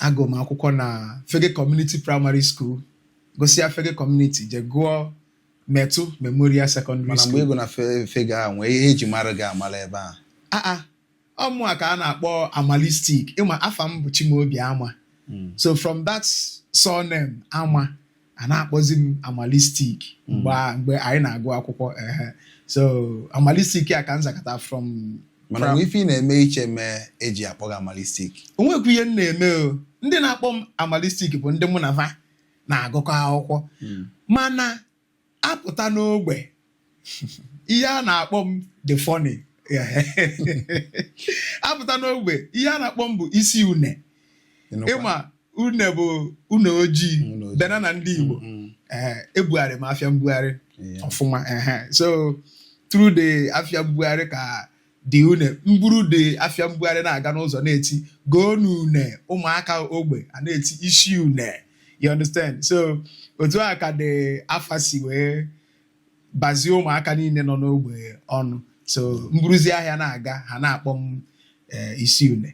agụ m akwụkwọ na Fege Community Primary School gosia Fege Community je gụọ Metu Memorial Secondary mana School. mgbe ego na Fege a nwee ihe eji mara gị amala ebe a ọmụ ka a na-akpọ Amalistic ịma afa m bụ Chimaobi Ama. So from that surname Ama a na-akpọzi m Amalistic mgbe anyị na-agụ akwụkwọ so Amalistic a ka m zakọta from mana ife ị na-eme iche mee eji akpọ gị Amalistic. Onwekwa ihe m na-eme o. Ndị na-akpọ m Amalistic bụ ndị mụ na va na-agụkọ akwụkwọ mana apụta n'ogbe ihe a na-akpọ m the funny apụta n'ogbe ihe a na-akpọ m bụ isi une. Ịma une bụ une ojii bena na ndị Igbo ebugharị m afịa mbugharị ọfụma so through the afịa mbugharị ka dị une mburu dị afịa mbugharị na-aga n'ụzọ na-eti goo n'une ụmụaka ogbe a na-eti isi une, you understand? So otu a ka dị afa si wee bazie ụmụaka niile nọ n'ogbe ọnụ, so mburuzi ahịa na-aga ha na-akpọ m isi une.